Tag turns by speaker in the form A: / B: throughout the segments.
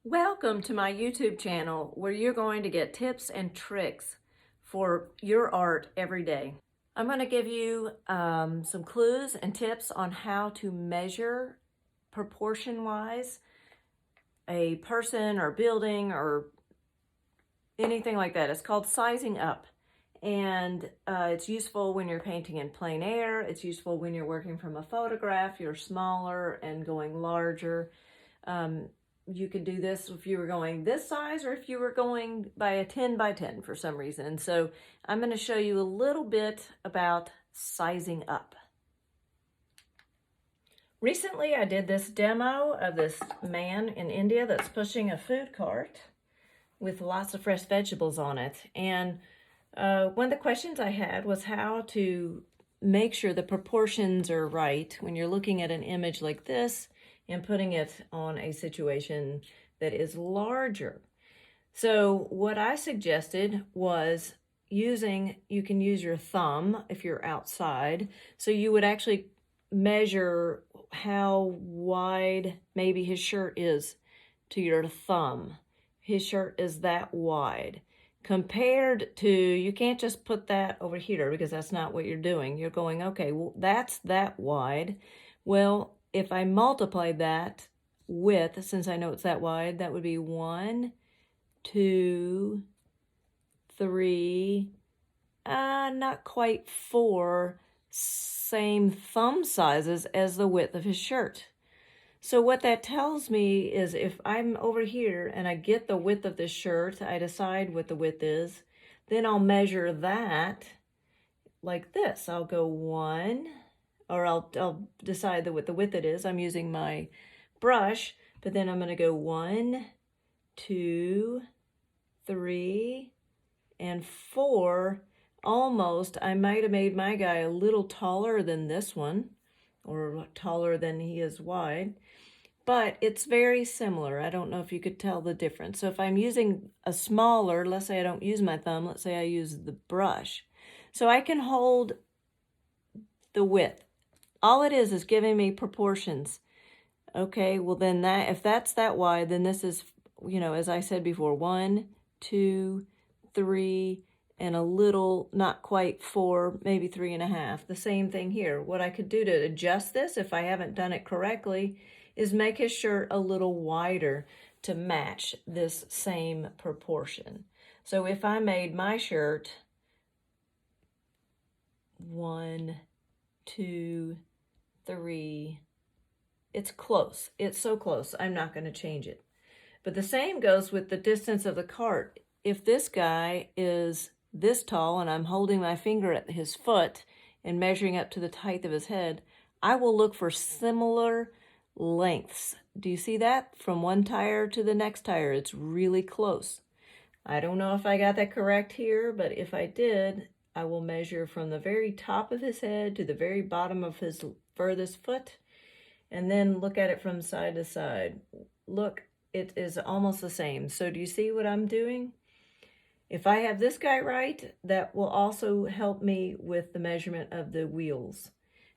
A: Welcome to my YouTube channel where you're going to get tips and tricks for your art every day. I'm going to give you some clues and tips on how to measure proportion-wise a person or building or anything like that. It's called sizing up. And it's useful when you're painting in plein air. It's useful when you're working from a photograph. You're smaller and going larger. You could do this if you were going this size or if you were going by a 10 by 10 for some reason. And so I'm going to show you a little bit about sizing up. Recently I did this demo of this man in India that's pushing a food cart with lots of fresh vegetables on it. And one of the questions I had was how to make sure the proportions are right when you're looking at an image like this and putting it on a situation that is larger. So what I suggested was you can use your thumb if you're outside. So you would actually measure how wide maybe his shirt is to your thumb. His shirt is that wide. Compared to, you can't just put that over here because that's not what you're doing. You're going, okay, well, that's that wide. Well, if I multiply that with, since I know it's that wide, that would be 1, 2, 3, not quite 4 same thumb sizes as the width of his shirt. So what that tells me is if I'm over here and I get the width of this shirt, I decide what the width is, then I'll measure that like this. I'll go 1, or I'll decide what the width it is. I'm using my brush, but then I'm going to go 1, 2, 3, and 4. Almost, I might have made my guy a little taller than this one, or taller than he is wide, but it's very similar. I don't know if you could tell the difference. So if I'm using a smaller, let's say I don't use my thumb, let's say I use the brush. So I can hold the width. All it is giving me proportions. Okay, well then if that's that wide, then this is, as I said before, 1, 2, 3, and a little, not quite 4, maybe 3.5. The same thing here. What I could do to adjust this, if I haven't done it correctly, is make his shirt a little wider to match this same proportion. So if I made my shirt 1, 2, 3, it's close. It's so close. I'm not going to change it. But the same goes with the distance of the cart. If this guy is this tall and I'm holding my finger at his foot and measuring up to the height of his head, I will look for similar lengths. Do you see that? From one tire to the next tire, it's really close. I don't know if I got that correct here, but if I did, I will measure from the very top of his head to the very bottom of his furthest foot, and then look at it from side to side. Look, it is almost the same. So do you see what I'm doing? If I have this guy right, that will also help me with the measurement of the wheels,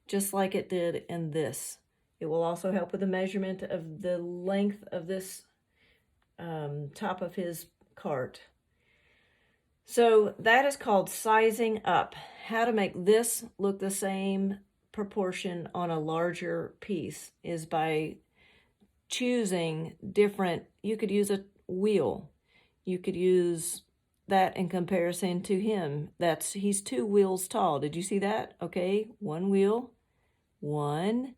A: just like it did in this. It will also help with the measurement of the length of this top of his cart. So that is called sizing up. How to make this look the same proportion on a larger piece is by choosing different, you could use a wheel. You could use that in comparison to him. He's 2 wheels tall. Did you see that? Okay, 1 wheel, 1,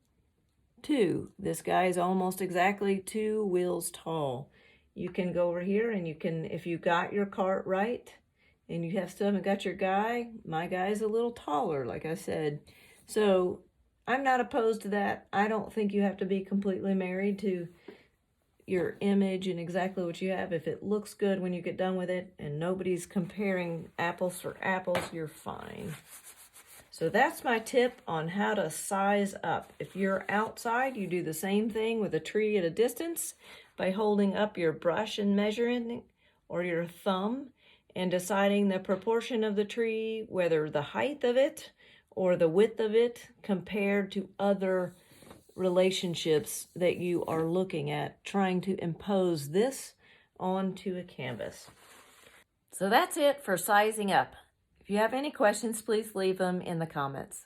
A: 2. This guy is almost exactly 2 wheels tall. You can go over here and you can, if you got your cart right and you still haven't got your guy, my guy's a little taller, like I said. So I'm not opposed to that. I don't think you have to be completely married to your image and exactly what you have. If it looks good when you get done with it and nobody's comparing apples for apples, you're fine. So that's my tip on how to size up. If you're outside, you do the same thing with a tree at a distance by holding up your brush and measuring, or your thumb, and deciding the proportion of the tree, whether the height of it or the width of it compared to other relationships that you are looking at, trying to impose this onto a canvas. So that's it for sizing up. If you have any questions, please leave them in the comments.